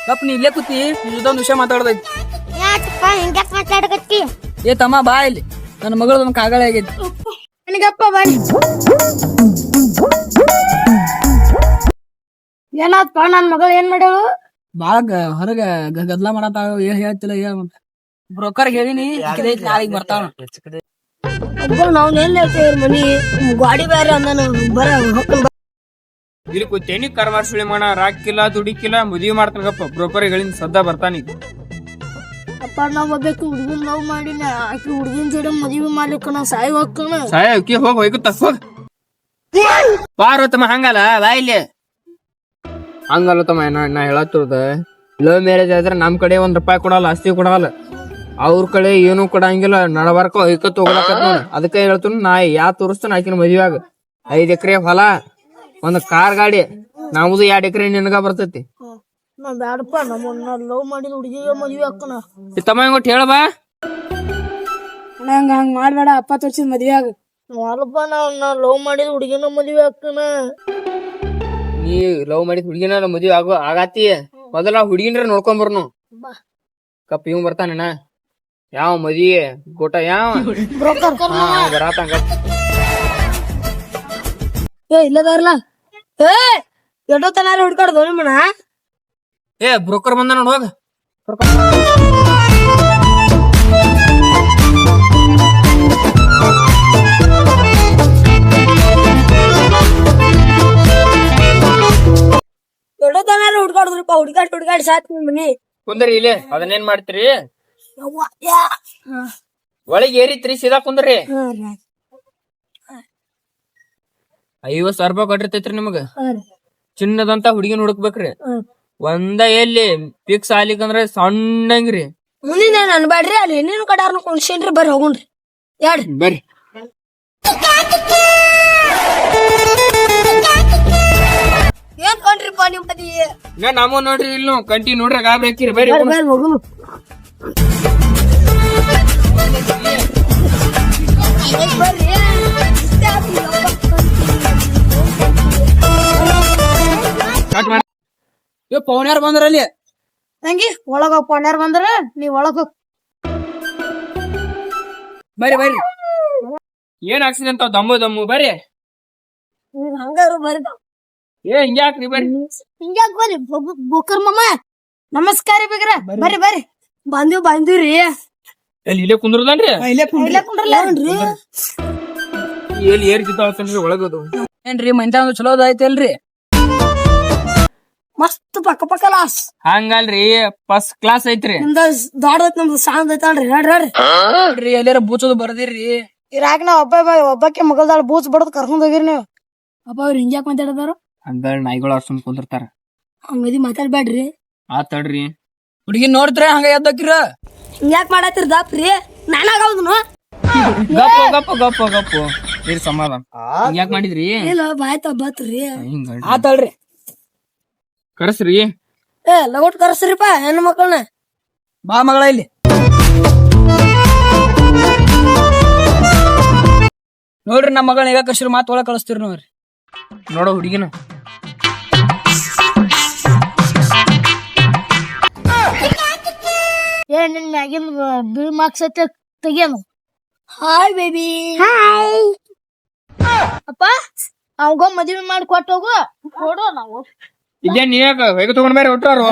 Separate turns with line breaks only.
ಗಪ್ ನೀ ಇಲ್ಲೇ ಕೂತಿ ಇದೊಂದು ವಿಷಯ ಮಾತಾಡ್ದೈತಿ.
ಯಾಕಪ್ಪ ಹಿಂಗ್ಯಾಕ್ ಮಾತಾಡಕತ್ತಿ?
ಏ ತಮ್ಮ ಬಾ ಇಲ್ಲಿ, ನನ್ನ ಮಗಳದೊಂದು ಕಾಗಳೆ ಆಗೈತಿ.
ನನಗಪ್ಪ ಬನ್ನಿ. ಏನಾತ್ಪ ನನ್ ಮಗಳು ಏನ್ ಮಾಡ್ಯಾಳು?
ಬಾಳ ಹೊರಗ ಗದ್ಲಾ ಮಾಡತ್ತಾಳ. ಏನ್ ಹೇಳ್ತಿಲ್ಲ ಏನ್ ಬ್ರೋಕರ್ ಹೇಳಿನಿ ನಾಳೆಗ್ ಬರ್ತಾಳ.
ನಾವ್ ಏನ್ ಹೇಳ್ತೇವ್ರ ಮನಿ ಗಾಡಿ ಬೇರೆ ಅಂದಾನ ಬರ
ಇಲ್ಲಿ ಕೂತೇನಿ ಕರ್ಮಾರ್ ಸುಳಿ ಮಾಡ ರಾಕಿಲ್ಲ ದುಡಿಕಿಲ್ಲ ಮದ್ವಿ ಮಾಡ್ತಾನಗಪ್ಪ ಬ್ರೋಕರ್ ಹೇಳಿನ ಸದ್ದ ಬರ್ತಾನಿ.
ಅಪ್ಪ ನಾವ್ ಒಬ್ಬಾಕಿ ಹುಡುಗನ್ ಲವ್ ಮಾಡಿನ ಆಕಿ ಹುಡುಗನ್ ಜೋಡಿ ಮದ್ವಿ ಮಾಡ್ಲಿಕ್ಕ ನಾ ಸಾಯಿ ಹೋಗ್ತಾನ.
ಸಾಯಕಿ ಹೋಗ್ ಹೋಯ್ಕುತ್ತ ಹೋಗ್ ಬಾರೋ ತಮ್ಮ. ಹಂಗಲ್ಲ ಬಾ ಇಲ್ಲಿ. ಹಂಗಲ್ಲ ತಮ್ಮ, ನಾ ಹೇಳತ್ತಿರೋದ ಲವ್ ಮ್ಯಾರೇಜ್ ಆದ್ರೆ ನಮ್ ಕಡೆ ₹1 ಕೊಡಲ್ಲ, ಆಸ್ತಿ ಕೊಡಲ್ಲ. ಅವ್ರ ಕಡೆ ಏನು ಕೊಡಂಗಿಲ್ಲ. ನಡಬಾರ್ಕ ಹೊಯ್ಕತ್ ಹೋಗ್ಲಕತ್ ನೋಡ. ಅದಕ್ಕೆ ಹೇಳ್ತೀನಿ ನಾ ಯಾ ತೋರಿಸ್ತಾನ ಆಕಿನ ಮದ್ವಿಯಾಗ 5 ಎಕರೆ ಹೊಲ, ಒಂದ್ ಕಾರ್ ಗಾಡಿ, ನಮ್ದು 2 ಎಕರೆ ನಿನಗ ಬರ್ತೈತಿ.
ನಾ ಬ್ಯಾಡಪ್ಪ, ನಮ್ಮನ್ನ ಲವ್ ಮಾಡಿದ ಹುಡುಗಿಗೆ ಮದ್ವಿ ಹಾಕನ.
ತಮ್ಮ ಹಿಂಗೊಟ್ಟು ಹೇಳ ಬಾ.
ಹಂಗ ಹಂಗ ಮಾಡ್ಬೇಡ, ಅಪ್ಪ ತೋರ್ಸಿದ್ ಮದ್ವಿ ಆಗ. ಅಲ್ಪ ನಾ ಲವ್ ಮಾಡಿದ ಹುಡುಗಿನ ಮದ್ವಿ ಹಾಕನ.
ನೀ ಲವ್ ಮಾಡಿದ ಹುಡುಗಿನ ಮದ್ವಿ ಆಗತಿ. ಮೊದಲ ಹುಡುಗಿನ್ರ ನೋಡ್ಕೊಂಬರ್ನು. ಕಪ್ ಇವ್ ಬರ್ತಾನ ಯಾವ ಮದ್ವಿ ಗೋಟ ಯಾವ ಬರಾತಂಗ.
ಏ ಇಲ್ಲದಾರಲ್ಲ ಎಷ್ಟೋ ತನಾರ ಹುಡ್ಕಾಡ್ದು ನಿಮ್ಮನ.
ಏ ಬ್ರೋಕರ್ ಬಂದ ನೋಡ್ ಹೋಗ.
ಎಷ್ಟೋ ತನಾರ ಹುಡ್ಕಾಡ್ದ್ರಪ್ಪ, ಹುಡ್ಕಾಡಿ ಸಾತ್ ನಿಮ್ ಮನಿ.
ಕುಂದ್ರಿ ಇಲ್ಲೇ. ಅದನ್ನೇನ್ ಮಾಡ್ತೀರಿ? ಒಳಗೆ ಏರಿತ್ರಿ ಸೀದಾ ಕುಂದ್ರಿ. 50,000 ಕೊಟ್ಟಿರ್ತೈತ್ರಿ ನಿಮಗ. ಚಿನ್ನದಂತ ಹುಡುಗಿನ ಹುಡುಕ್ಬೇಕ್ರಿ. ಒಂದ ಎಲ್ಲಿ ಫಿಕ್ಸ್ ಆಗ್ಲಿಕ್ಕಂದ್ರ ಸಣ್ಣಂಗ್ರಿ.
ಮುಂದಿನ ಅನ್ಬ್ಯಾಡ್ರಿ, ಅಲ್ಲಿ ಏನೇನು ಕಡಾರ್ನ ಕುಣ್ಸೇನ್ರಿ. ಬರ್ರಿ ಹೋಗುಣ್ರಿ.
ಬರ್ರಿ
ಏನ್ ಕೊಂಡ್ರಿಪ್ಪ ನಿಮ್ ಮದಿ?
ನಮ್ಮ ನೋಡ್ರಿ ಇಲ್ಲಿ ಕಂಟಿ ನೋಡ್ರಿ ಗಾಬರಿ ಹಾಕಿರಿ. ಬರ್ರಿ
ಹೋಗುನು.
ಪವನ್ ಯಾರು ಬಂದ್ರಲ್ಲಿ?
ತಂಗಿ ಒಳಗ ಪೊಣ್ಯಾರ್ ಬಂದ್ರ ನೀವ್ ಒಳಗ
ಬರ್ರಿ ಬರ್ರಿ.
ಏನ್ ಆಕ್ಸಿಡೆಂಟ್ ದಮ್ಮು ಬರ್ರಿ.
ಹಂಗಾರು ಬರ್ರಿ.
ಏ ಹಿಂಗ್ಯಾಕ್ರಿ ಬರ್ರಿ.
ಹಿಂಗ್ಯಾಕ್ ಬರ್ರಿ ಬುಕ್ಕರ್ ಮಾಮ. ನಮಸ್ಕಾರ ಬಿಗ್ರ. ಬರ್ರಿ ಬರ್ರಿ. ಬಂದಿವ್ರಿ.
ಎಲ್ಲಿ ಇಲ್ಲೇ ಕುಂದ್ರದನ್ರಿ?
ಇಲ್ಲೇ ಕುಂಡ್ರಲ್ಲ
ಎಲ್ಲಿ ಏರ್ತಿದ್ದಾವನ್ರಿ ಒಳಗದು.
ಏನ್ರಿ ಮಂದಿ ಚಲೋ ಐತಲ್ರಿ?
ಮಸ್ತ್ ಪಕ್ಕ ಲಾಸ್.
ಹಂಗಲ್ರಿ, ಫಸ್ಟ್ ಕ್ಲಾಸ್ ಐತ್ರಿ.
ನಿಮ್ದ ದೊಡ್ಡದೈತ್, ನಮ್ದು ಸಾಂದ್ ಐತಲ್ರಿ.
ನೋಡ್ರಿ ಎಲ್ಲಾರ ಬೂಚೋದು ಬರ್ದಿರ್ರಿ.
ಇರಾಗ ನಾ ಒಬ್ಬಕ್ಕೆ ಮಗಲ್ದಾಳ ಬೂಚ್ ಬಡದ್ ಕರ್ಕೊಂಡ್ ಹೋಗಿರಿ ನೀವು. ಅಪ್ಪ ಅವ್ರು ಹಿಂಗ್ಯಾಕ್ ಮಾತಾಡದಾರ?
ಹಂಗ ನಾಯಿಗಳು ಅರ್ಸೊಂಡ್ ಕುಂದಿರ್ತಾರ.
ಹಂಗದಿ ಮಾತಾಡ್ಬೇಡ್ರಿ.
ಆತಡ್ರಿ.
ಹುಡುಗಿ ನೋಡಿದ್ರೆ ಹಂಗ ಎದ್ದಕ್ಕಿರ.
ಹಿಂಗ್ಯಾಕ್ ಮಾಡತ್ತಿರ ದಾಪ್ರಿ? ನಾನಾಗವ್ನು
ಗಪ್ಪು ಇರ್ ಸಮಾಧಾನ. ಹಿಂಗ್ಯಾಕ್ ಮಾಡಿದ್ರಿ?
ಇಲ್ಲ ಬಾಯ್ ತಬ್ಬತ್ರಿ.
ಹಿಂಗ
ಆತಳ್ರಿ.
ಕರ್ಸ್ರಿ.
ಲಗೋಟ್ ಕರ್ಸ್ರಿಪ್ಪ ಹೆಣ್ಣು ಮಕ್ಕಳನ್ನ.
ಬಾ ಮಗಳ ಇಲ್ಲಿ. ನೋಡ್ರಿ ನಮ್ಮ ಮಗಳನ್ನ ಈಗ ಕಶ್ರು ಮಾತು ಒಳಗೆ ಕಳಿಸ್ತೀರಿ ನೋಡ್ರಿ.
ನೋಡೋ ಹುಡುಗಿನ
ನಿನ್ ಮ್ಯಾಗಿನ್ ಬಿಳಿ ಮಾರ್ಕ್ಸ್ ಐತೆ ತೆಗಿಯೋನು. Hi baby. ಹಾಯ್ ಅಪ್ಪ, ಅವಾಗ ಮದ್ವೆ ಮಾಡಿ ಕೊಟ್ಟೋಗು. ಕೊಡೋ ನಾವು
ಇದೇ ನೀ ಹೇಗ ತಗೊಂಡ್ ಬೇರೆ ಒಟ್ಟಾರು.